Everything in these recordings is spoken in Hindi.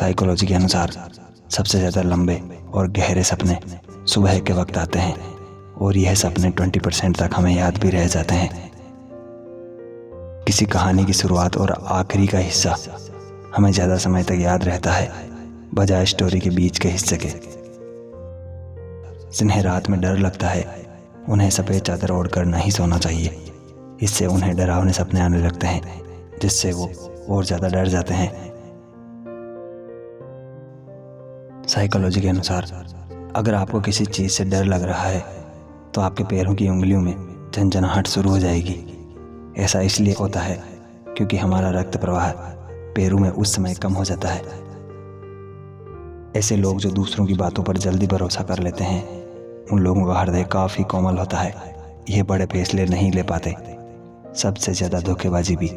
साइकोलॉजी के अनुसार सबसे ज़्यादा लंबे और गहरे सपने सुबह के वक्त आते हैं और यह सपने 20% तक हमें याद भी रह जाते हैं। किसी कहानी की शुरुआत और आखिरी का हिस्सा हमें ज़्यादा समय तक याद रहता है बजाय स्टोरी के बीच के हिस्से के। जिन्हें रात में डर लगता है उन्हें सफ़ेद चादर ओढ़कर नहीं सोना चाहिए। इससे उन्हें डरावने सपने आने लगते हैं जिससे वो और ज़्यादा डर जाते हैं। साइकोलॉजी के अनुसार अगर आपको किसी चीज़ से डर लग रहा है तो आपके पैरों की उंगलियों में झंझनाहट शुरू हो जाएगी। ऐसा इसलिए होता है क्योंकि हमारा रक्त प्रवाह पैरों में उस समय कम हो जाता है। ऐसे लोग जो दूसरों की बातों पर जल्दी भरोसा कर लेते हैं उन लोगों का हृदय काफ़ी कोमल होता है। ये बड़े फैसले नहीं ले पाते। सबसे ज़्यादा धोखेबाजी भी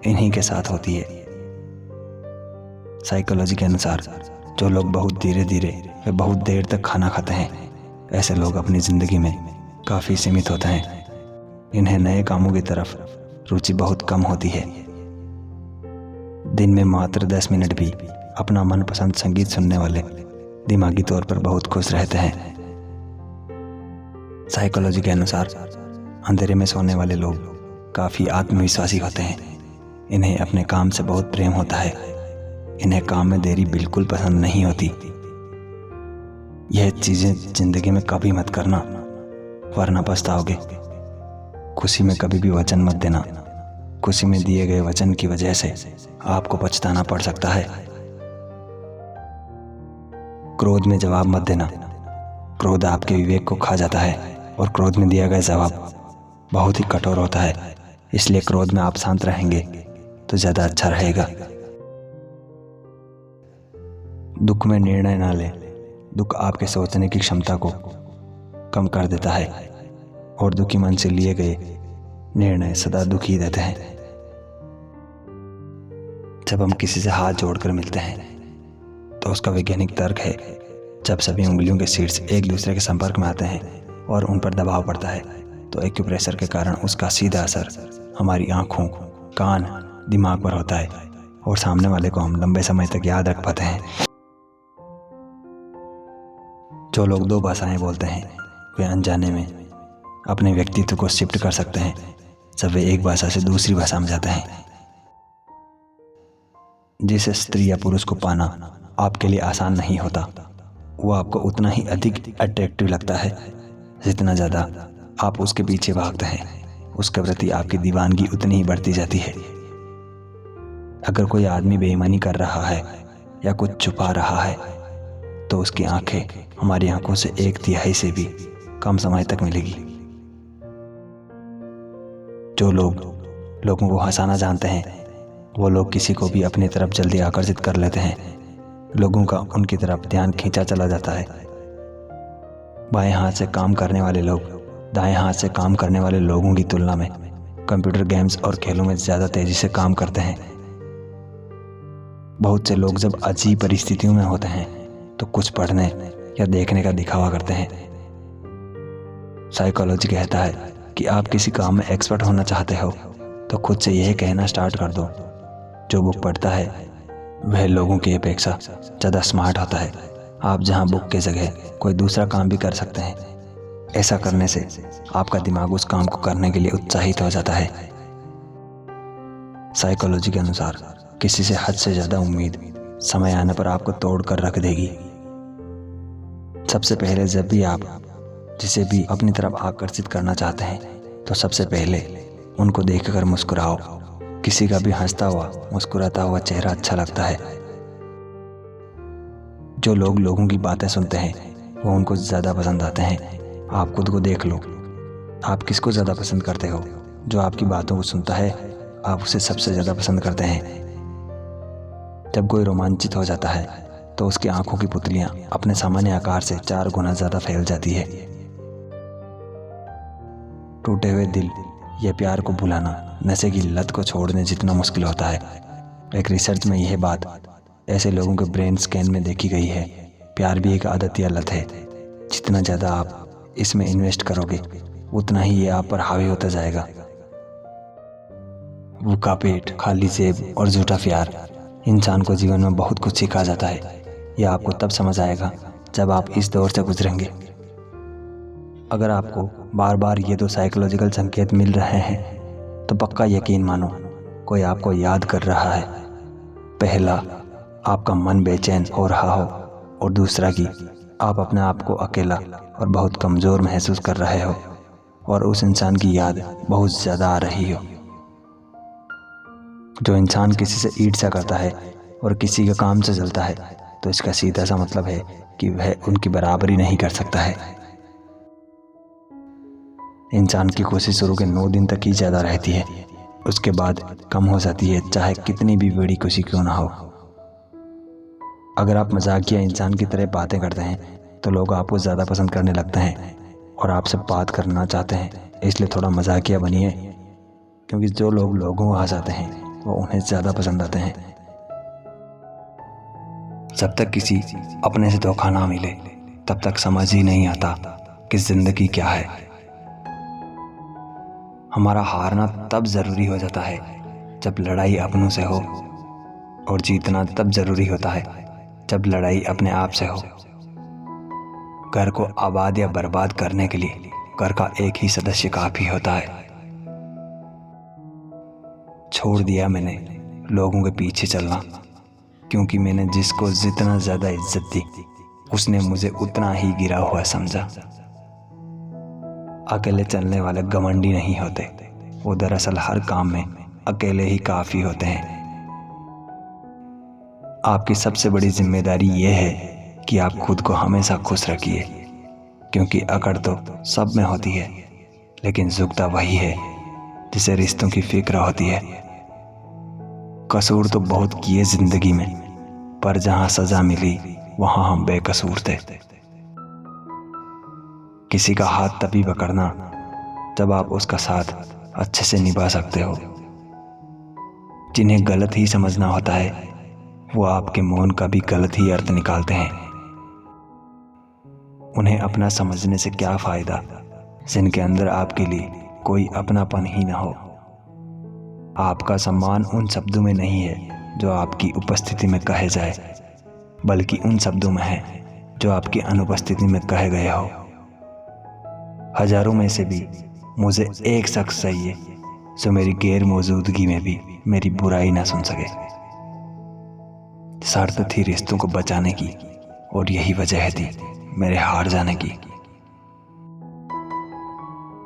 इन्हीं के साथ होती है। साइकोलॉजी के अनुसार जो लोग बहुत धीरे धीरे व बहुत देर तक खाना खाते हैं ऐसे लोग अपनी ज़िंदगी में काफ़ी सीमित होते हैं। इन्हें नए कामों की तरफ रुचि बहुत कम होती है। दिन में मात्र 10 मिनट भी अपना मनपसंद संगीत सुनने वाले दिमागी तौर पर बहुत खुश रहते हैं। साइकोलॉजी के अनुसार अंधेरे में सोने वाले लोग काफ़ी आत्मविश्वासी होते हैं। इन्हें अपने काम से बहुत प्रेम होता है। इन्हें काम में देरी बिल्कुल पसंद नहीं होती। यह चीज़ें ज़िंदगी में कभी मत करना वरना पछताओगे। खुशी में कभी भी वचन मत देना। खुशी में दिए गए वचन की वजह से आपको पछताना पड़ सकता है। क्रोध में जवाब मत देना। क्रोध आपके विवेक को खा जाता है और क्रोध में दिया गया जवाब बहुत ही कठोर होता है। इसलिए क्रोध में आप शांत रहेंगे तो ज़्यादा अच्छा रहेगा। दुख में निर्णय ना लें। दुख आपके सोचने की क्षमता को कम कर देता है और दुखी मन से लिए गए निर्णय सदा दुखी देते हैं। जब हम किसी से हाथ जोड़कर मिलते हैं तो उसका वैज्ञानिक तर्क है जब सभी उंगलियों के शीर्ष एक दूसरे के संपर्क में आते हैं और उन पर दबाव पड़ता है तो एक्यूप्रेशर के कारण उसका सीधा असर हमारी आँखों, कान, दिमाग पर होता है और सामने वाले को हम लंबे समय तक याद रख पाते हैं। जो लोग 2 भाषाएं बोलते हैं वे अनजाने में अपने व्यक्तित्व को शिफ्ट कर सकते हैं जब वे एक भाषा से दूसरी भाषा में जाते हैं। जिस स्त्री या पुरुष को पाना आपके लिए आसान नहीं होता वो आपको उतना ही अधिक अट्रैक्टिव लगता है जितना ज़्यादा आप उसके पीछे भागते हैं। उसके प्रति आपकी दीवानगी उतनी ही बढ़ती जाती है। अगर कोई आदमी बेईमानी कर रहा है या कुछ छुपा रहा है तो उसकी आंखें हमारी आंखों से 1/3 से भी कम समय तक मिलेगी। जो लोग लोगों को हंसाना जानते हैं वो लोग किसी को भी अपनी तरफ जल्दी आकर्षित कर लेते हैं। लोगों का उनकी तरफ ध्यान खींचा चला जाता है। बाएं हाथ से काम करने वाले लोग दाएं हाथ से काम करने वाले लोगों की तुलना में कंप्यूटर गेम्स और खेलों में ज़्यादा तेज़ी से काम करते हैं। बहुत से लोग जब अजीब परिस्थितियों में होते हैं तो कुछ पढ़ने या देखने का दिखावा करते हैं। साइकोलॉजी कहता है कि आप किसी काम में एक्सपर्ट होना चाहते हो तो खुद से यह कहना स्टार्ट कर दो, जो बुक पढ़ता है वह लोगों की अपेक्षा ज़्यादा स्मार्ट होता है। आप जहां बुक के जगह कोई दूसरा काम भी कर सकते हैं। ऐसा करने से आपका दिमाग उस काम को करने के लिए उत्साहित हो जाता है। साइकोलॉजी के अनुसार किसी से हद से ज़्यादा उम्मीद समय आने पर आपको तोड़ कर रख देगी। सबसे पहले जब भी आप जिसे भी अपनी तरफ आकर्षित करना चाहते हैं तो सबसे पहले उनको देखकर मुस्कुराओ। किसी का भी हंसता हुआ मुस्कुराता हुआ चेहरा अच्छा लगता है। जो लोग लोगों की बातें सुनते हैं वो उनको ज़्यादा पसंद आते हैं। आप खुद को देख लो, आप किसको ज़्यादा पसंद करते हो? जो आपकी बातों को सुनता है आप उसे सबसे ज़्यादा पसंद करते हैं। जब कोई रोमांचित हो जाता है तो उसकी आंखों की पुतलियां अपने सामान्य आकार से 4 गुना ज़्यादा फैल जाती है। टूटे हुए दिल या प्यार को भुलाना नशे की लत को छोड़ने जितना मुश्किल होता है। एक रिसर्च में यह बात ऐसे लोगों के ब्रेन स्कैन में देखी गई है। प्यार भी एक आदत या लत है। जितना ज़्यादा आप इसमें इन्वेस्ट करोगे उतना ही ये आप पर हावी होता जाएगा। भूखा पेट, खाली जेब और झूठा प्यार, इंसान को जीवन में बहुत कुछ सिखा जाता है। यह आपको तब समझ आएगा जब आप इस दौर से गुजरेंगे। अगर आपको बार बार ये दो साइकोलॉजिकल संकेत मिल रहे हैं तो पक्का यकीन मानो कोई आपको याद कर रहा है। पहला, आपका मन बेचैन हो रहा हो, और दूसरा कि आप अपने आप को अकेला और बहुत कमज़ोर महसूस कर रहे हो और उस इंसान की याद बहुत ज़्यादा आ रही हो। जो इंसान किसी से ईर्ष्या करता है और किसी के काम से जलता है तो इसका सीधा सा मतलब है कि वह उनकी बराबरी नहीं कर सकता है। इंसान की कोशिश शुरू के 9 दिन तक ही ज़्यादा रहती है, उसके बाद कम हो जाती है, चाहे कितनी भी बड़ी खुशी क्यों ना हो। अगर आप मजाकिया इंसान की तरह बातें करते हैं तो लोग आपको ज़्यादा पसंद करने लगते हैं और आपसे बात करना चाहते हैं, इसलिए थोड़ा मजाकिया बनिए, क्योंकि जो लोग लोगों को हंसाते हैं वो उन्हें ज़्यादा पसंद आते हैं। जब तक किसी अपने से धोखा ना मिले तब तक समझ ही नहीं आता कि जिंदगी क्या है। हमारा हारना तब ज़रूरी हो जाता है जब लड़ाई अपनों से हो, और जीतना तब ज़रूरी होता है जब लड़ाई अपने आप से हो। घर को आबाद या बर्बाद करने के लिए घर का एक ही सदस्य काफ़ी होता है। छोड़ दिया मैंने लोगों के पीछे चलना, क्योंकि मैंने जिसको जितना ज़्यादा इज्जत दी उसने मुझे उतना ही गिरा हुआ समझा। अकेले चलने वाले घमंडी नहीं होते, वो दरअसल हर काम में अकेले ही काफ़ी होते हैं। आपकी सबसे बड़ी जिम्मेदारी ये है कि आप खुद को हमेशा खुश रखिए, क्योंकि अकड़ तो सब में होती है, लेकिन झुकता वही है जिसे रिश्तों की फिक्र होती है। कसूर तो बहुत किए जिंदगी में, पर जहां सजा मिली वहां हम बेकसूर थे। किसी का हाथ तभी पकड़ना जब आप उसका साथ अच्छे से निभा सकते हो। जिन्हें गलत ही समझना होता है वो आपके मौन का भी गलत ही अर्थ निकालते हैं। उन्हें अपना समझने से क्या फ़ायदा जिनके अंदर आपके लिए कोई अपनापन ही ना हो। आपका सम्मान उन शब्दों में नहीं है जो आपकी उपस्थिति में कहे जाए, बल्कि उन शब्दों में है जो आपकी अनुपस्थिति में कहे गए हो। हजारों में से भी मुझे एक शख्स चाहिए जो मेरी गैर मौजूदगी में भी मेरी बुराई ना सुन सके। शर्त थी रिश्तों को बचाने की, और यही वजह थी मेरे हार जाने की।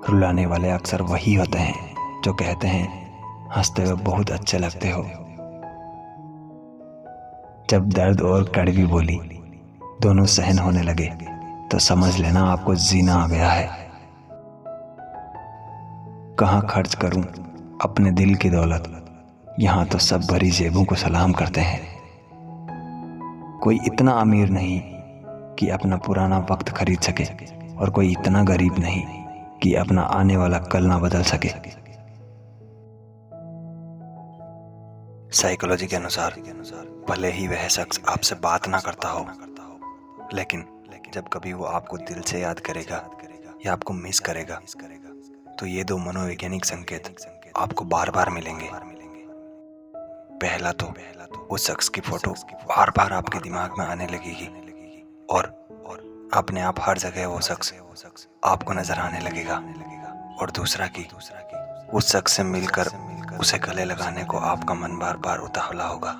रुलाने वाले अक्सर वही होते हैं जो कहते हैं हंसते हुए बहुत अच्छे लगते हो। जब दर्द और कड़वी बोली दोनों सहन होने लगे तो समझ लेना आपको जीना आ गया है। कहाँ खर्च करूं अपने दिल की दौलत, यहाँ तो सब भरी जेबों को सलाम करते हैं। कोई इतना अमीर नहीं कि अपना पुराना वक्त खरीद सके, और कोई इतना गरीब नहीं कि अपना आने वाला कल ना बदल सके। साइकोलॉजी के अनुसार भले ही वह शख्स आपसे बात ना करता हो, लेकिन जब कभी वो आपको दिल से याद करेगा या आपको मिस करेगा तो ये दो मनोवैज्ञानिक संकेत आपको बार बार मिलेंगे। पहला तो उस शख्स की फोटो बार बार आपके दिमाग में आने लगेगी, और अपने आप हर जगह वो शख्स आपको नजर आने लगेगा। और दूसरा कि उस शख्स से मिलकर उसे गले लगाने को आपका मन बार बार उतावला होगा।